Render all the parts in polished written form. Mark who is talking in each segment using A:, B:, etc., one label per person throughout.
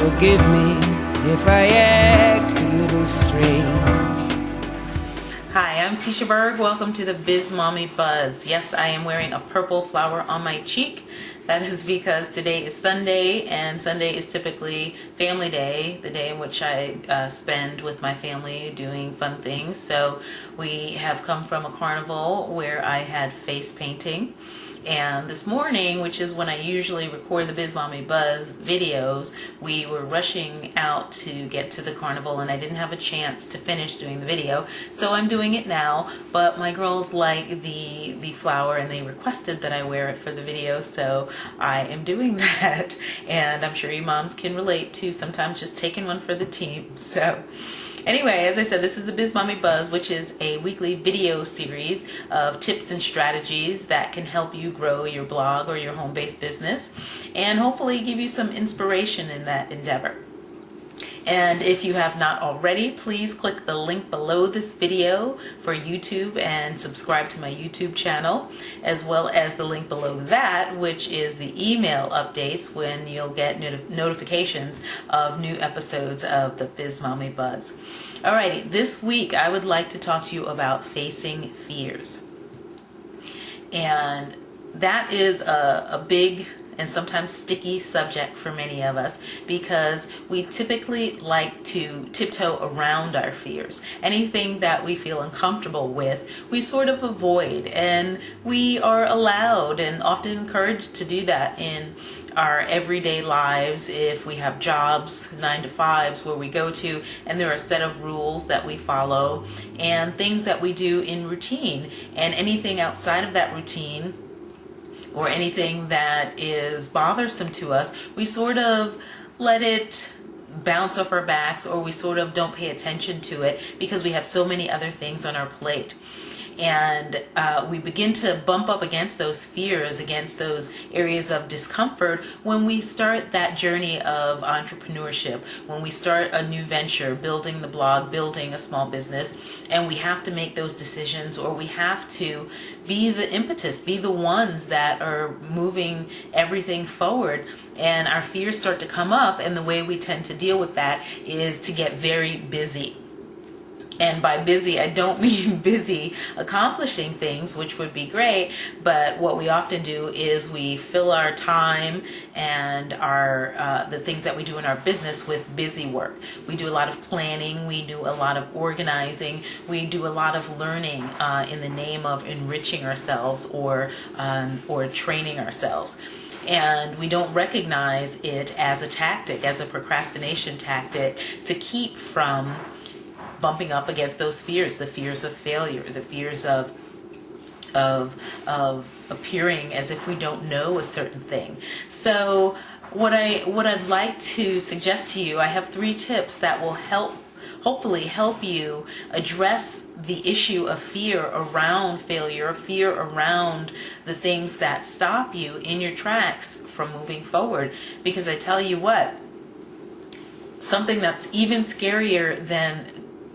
A: Forgive me if I act a little strange.
B: Hi, I'm Tisha Berg. Welcome to the Biz Mommy Buzz. Yes, I am wearing a purple flower on my cheek. That is because today is Sunday, and Sunday is typically family day, the day in which I spend with my family doing fun things. So we have come from a carnival where I had face painting. And this morning, which is when I usually record the Biz Mommy Buzz videos, we were rushing out to get to the carnival and I didn't have a chance to finish doing the video. So I'm doing it now, but my girls like the flower and they requested that I wear it for the video, so I am doing that. And I'm sure you moms can relate to sometimes just taking one for the team. So anyway, as I said, this is the Biz Mommy Buzz, which is a weekly video series of tips and strategies that can help you grow your blog or your home-based business and hopefully give you some inspiration in that endeavor. And if you have not already, please click the link below this video for YouTube and subscribe to my YouTube channel, as well as the link below that, which is the email updates when you'll get notifications of new episodes of the Biz Mommy Buzz. Alrighty, this week I would like to talk to you about facing fears. And that is a big and sometimes sticky subject for many of us because we typically like to tiptoe around our fears. Anything that we feel uncomfortable with, we sort of avoid, and we are allowed and often encouraged to do that in our everyday lives. If we have jobs, 9-to-5s where we go to, and there are a set of rules that we follow and things that we do in routine, and anything outside of that routine or anything that is bothersome to us, we sort of let it bounce off our backs, or we sort of don't pay attention to it because we have so many other things on our plate. And we begin to bump up against those fears, against those areas of discomfort when we start that journey of entrepreneurship, when we start a new venture, building the blog, building a small business, and we have to make those decisions, or we have to be the impetus, be the ones that are moving everything forward. And our fears start to come up, and the way we tend to deal with that is to get very busy. And by busy, I don't mean busy accomplishing things, which would be great, but what we often do is we fill our time and our the things that we do in our business with busy work. We do a lot of planning, we do a lot of organizing, we do a lot of learning in the name of enriching ourselves or training ourselves. And we don't recognize it as a tactic, as a procrastination tactic to keep from bumping up against those fears, the fears of failure, the fears of appearing as if we don't know a certain thing. So what I'd like to suggest to you, I have 3 tips that will hopefully help you address the issue of fear around failure, fear around the things that stop you in your tracks from moving forward. Because I tell you what, something that's even scarier than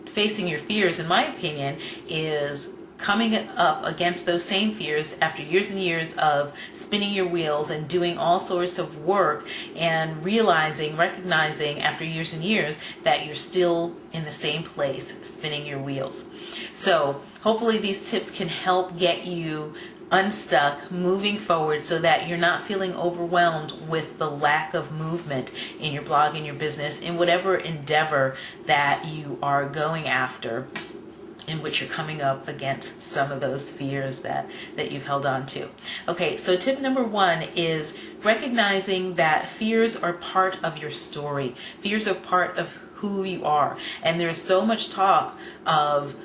B: facing your fears, in my opinion, is coming up against those same fears after years and years of spinning your wheels and doing all sorts of work, and recognizing after years and years that you're still in the same place spinning your wheels. So hopefully these tips can help get you unstuck, moving forward, so that you're not feeling overwhelmed with the lack of movement in your blog, in your business, in whatever endeavor that you are going after, in which you're coming up against some of those fears that you've held on to. Okay, so tip number 1 is recognizing that fears are part of your story. Fears are part of who you are. And there's so much talk of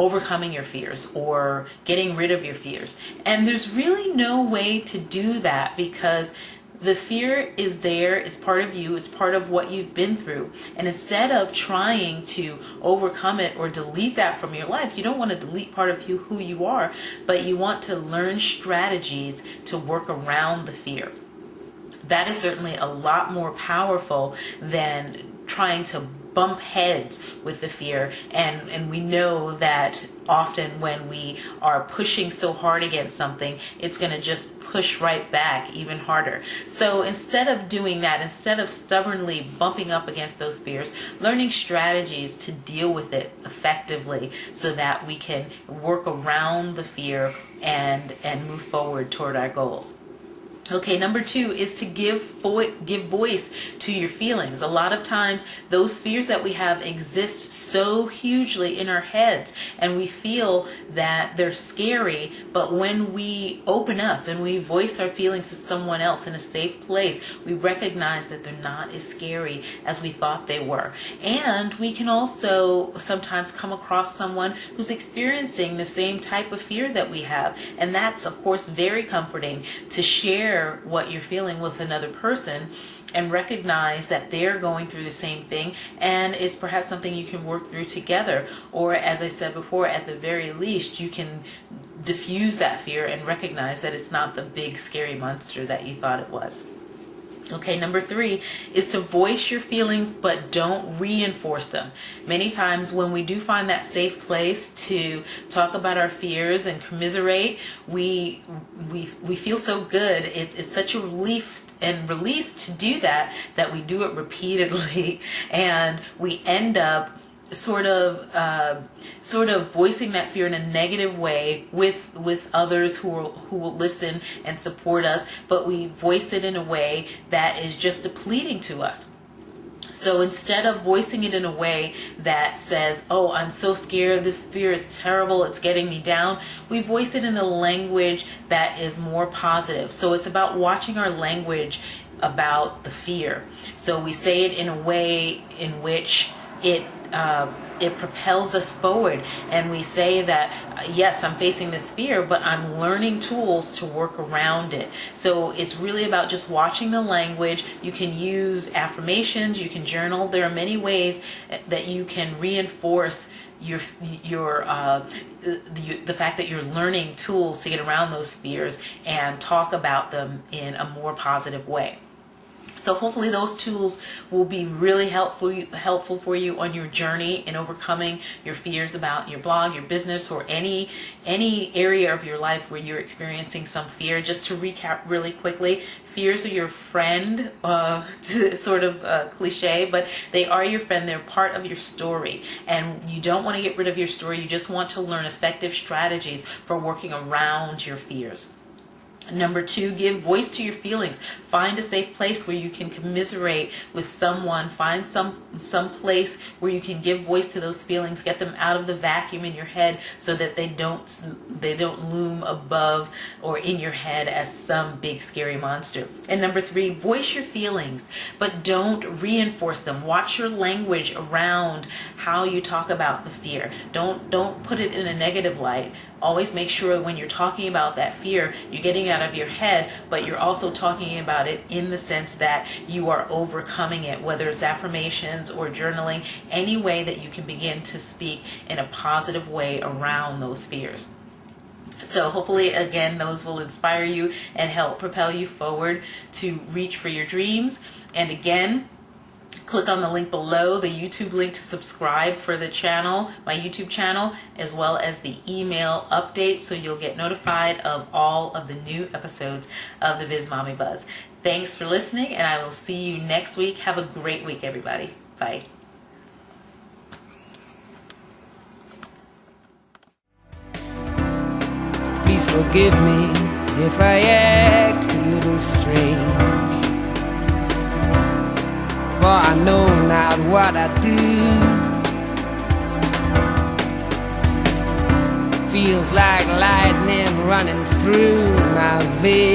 B: overcoming your fears or getting rid of your fears. And there's really no way to do that because the fear is there, it's part of you, it's part of what you've been through. And instead of trying to overcome it or delete that from your life, you don't want to delete part of you, who you are, but you want to learn strategies to work around the fear. That is certainly a lot more powerful than trying to bump heads with the fear, and we know that often when we are pushing so hard against something, it's going to just push right back even harder. So instead of doing that, instead of stubbornly bumping up against those fears, learning strategies to deal with it effectively so that we can work around the fear and move forward toward our goals. Okay, number 2 is to give voice to your feelings. A lot of times those fears that we have exist so hugely in our heads, and we feel that they're scary, but when we open up and we voice our feelings to someone else in a safe place, we recognize that they're not as scary as we thought they were. And we can also sometimes come across someone who's experiencing the same type of fear that we have, and that's of course very comforting to share what you're feeling with another person and recognize that they're going through the same thing, and it's perhaps something you can work through together. Or, as I said before, at the very least you can diffuse that fear and recognize that it's not the big scary monster that you thought it was. Okay, number 3 is to voice your feelings, but don't reinforce them. Many times when we do find that safe place to talk about our fears and commiserate, we feel so good. It's such a relief and release to do that we do it repeatedly, and we end up sort of voicing that fear in a negative way with others who will listen and support us, but we voice it in a way that is just depleting to us. So instead of voicing it in a way that says, oh, I'm so scared, this fear is terrible, it's getting me down, we voice it in a language that is more positive. So it's about watching our language about the fear. So we say it in a way in which it propels us forward, and we say that yes, I'm facing this fear, but I'm learning tools to work around it. So it's really about just watching the language. You can use affirmations, you can journal. There are many ways that you can reinforce the fact that you're learning tools to get around those fears and talk about them in a more positive way. So hopefully those tools will be really helpful for you on your journey in overcoming your fears about your blog, your business, or any area of your life where you're experiencing some fear. Just to recap really quickly, fears are your friend, sort of cliche, but they are your friend. They're part of your story, and you don't want to get rid of your story. You just want to learn effective strategies for working around your fears. Number 2, give voice to your feelings. Find a safe place where you can commiserate with someone. Find some place where you can give voice to those feelings. Get them out of the vacuum in your head so that they don't loom above or in your head as some big scary monster. And number 3, voice your feelings, but don't reinforce them. Watch your language around how you talk about the fear. Don't put it in a negative light. Always make sure when you're talking about that fear, you're getting it out of your head, but you're also talking about it in the sense that you are overcoming it, whether it's affirmations or journaling, any way that you can begin to speak in a positive way around those fears. So hopefully, again, those will inspire you and help propel you forward to reach for your dreams. And again, click on the link below, the YouTube link to subscribe for the channel, my YouTube channel, as well as the email update, so you'll get notified of all of the new episodes of the Biz Mommy Buzz. Thanks for listening, and I will see you next week. Have a great week, everybody. Bye.
A: Please forgive me if I act a little strange, for I know not what I do. Feels like lightning running through my veins.